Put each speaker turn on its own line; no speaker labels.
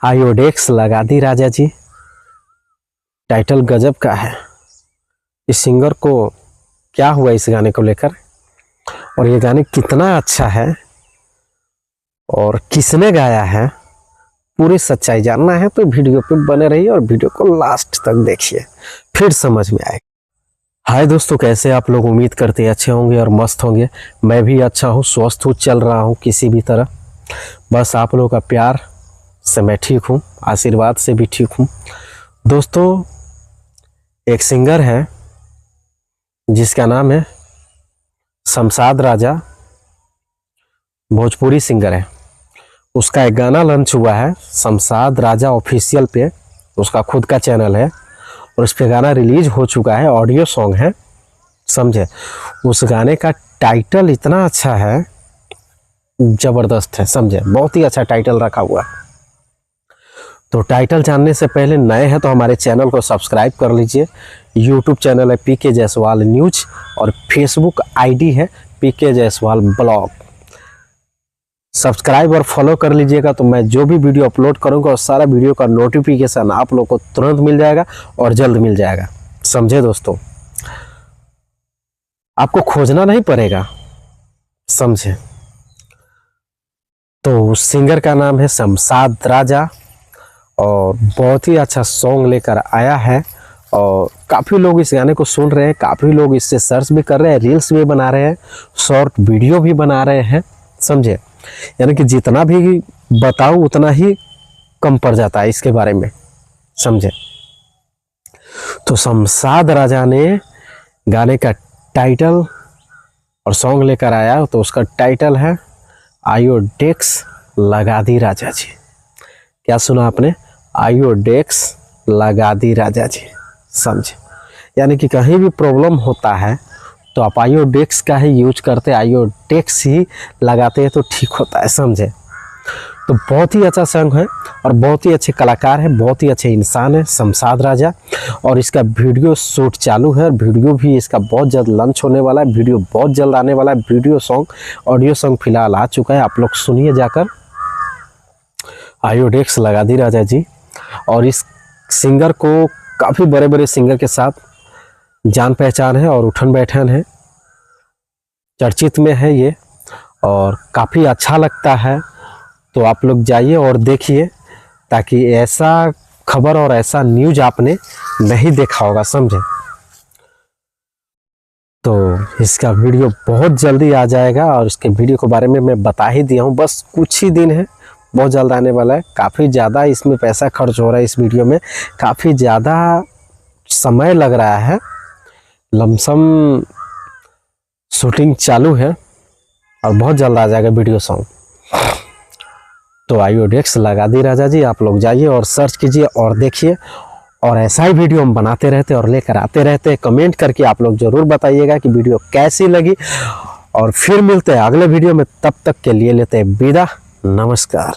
आयोडेक्स लगा दी राजा जी। टाइटल गजब का है। इस सिंगर को क्या हुआ इस गाने को लेकर, और ये गाने कितना अच्छा है और किसने गाया है, पूरी सच्चाई जानना है तो वीडियो पे बने रहिए और वीडियो को लास्ट तक देखिए, फिर समझ में आएगा। हाय दोस्तों, कैसे आप लोग? उम्मीद करते हैं अच्छे होंगे और मस्त होंगे। मैं भी अच्छा हूँ, स्वस्थ हूँ, चल रहा हूँ किसी भी तरह। बस आप लोगों का प्यार से मैं ठीक हूँ, आशीर्वाद से भी ठीक हूँ। दोस्तों, एक सिंगर है जिसका नाम है शमशाद राजा, भोजपुरी सिंगर है। उसका एक गाना लॉन्च हुआ है शमशाद राजा ऑफिशियल पे, उसका खुद का चैनल है और उस पे गाना रिलीज हो चुका है, ऑडियो सॉन्ग है, समझे। उस गाने का टाइटल इतना अच्छा है, जबरदस्त है, समझे, बहुत ही अच्छा टाइटल रखा हुआ है। तो टाइटल जानने से पहले नए हैं तो हमारे चैनल को सब्सक्राइब कर लीजिए। यूट्यूब चैनल है पीके जायसवाल न्यूज और फेसबुक आईडी है पीके जायसवाल ब्लॉग। सब्सक्राइब और फॉलो कर लीजिएगा तो मैं जो भी वीडियो अपलोड करूंगा और सारा वीडियो का नोटिफिकेशन आप लोग को तुरंत मिल जाएगा और जल्द मिल जाएगा, समझे दोस्तों। आपको खोजना नहीं पड़ेगा, समझे। तो उस सिंगर का नाम है शमशाद राजा और बहुत ही अच्छा सॉन्ग लेकर आया है और काफ़ी लोग इस गाने को सुन रहे हैं, काफ़ी लोग इससे सर्च भी कर रहे हैं, रील्स भी बना रहे हैं, शॉर्ट वीडियो भी बना रहे हैं, समझे। यानी कि जितना भी बताऊं उतना ही कम पड़ जाता है इसके बारे में, समझे। तो शमशाद राजा ने गाने का टाइटल और सॉन्ग लेकर आया, तो उसका टाइटल है आयोडेक्स लगा दी राजा जी। क्या सुना आपने? आयोडेक्स लगा दी राजा जी, समझे। यानी कि कहीं भी प्रॉब्लम होता है तो आप आयोडेक्स का ही यूज करते, आयोडेक्स ही लगाते हैं तो ठीक होता है, समझे। तो बहुत ही अच्छा सॉन्ग है और बहुत ही अच्छे कलाकार है, बहुत ही अच्छे इंसान है शमशाद राजा। और इसका वीडियो शूट चालू है और वीडियो भी इसका बहुत जल्द लॉन्च होने वाला है, वीडियो बहुत जल्द आने वाला है। वीडियो सॉन्ग, ऑडियो सॉन्ग फिलहाल आ चुका है, आप लोग सुनिए जाकर। आयोडेक्स लगा दी राजा जी। और इस सिंगर को काफ़ी बड़े बड़े सिंगर के साथ जान पहचान है और उठन बैठन है, चर्चित में है ये और काफ़ी अच्छा लगता है। तो आप लोग जाइए और देखिए, ताकि ऐसा खबर और ऐसा न्यूज आपने नहीं देखा होगा, समझे। तो इसका वीडियो बहुत जल्दी आ जाएगा और इसके वीडियो के बारे में मैं बता ही दिया हूँ, बस कुछ ही दिन है, बहुत जल्द आने वाला है। काफ़ी ज़्यादा इसमें पैसा खर्च हो रहा है, इस वीडियो में काफ़ी ज़्यादा समय लग रहा है, लमसम शूटिंग चालू है और बहुत जल्द आ जाएगा वीडियो सॉन्ग। तो आयोडेक्स लगा दी राजा जी, आप लोग जाइए और सर्च कीजिए और देखिए। और ऐसा ही वीडियो हम बनाते रहते और लेकर आते रहते। कमेंट करके आप लोग ज़रूर बताइएगा कि वीडियो कैसी लगी। और फिर मिलते हैं अगले वीडियो में, तब तक के लिए लेते हैं विदा, नमस्कार।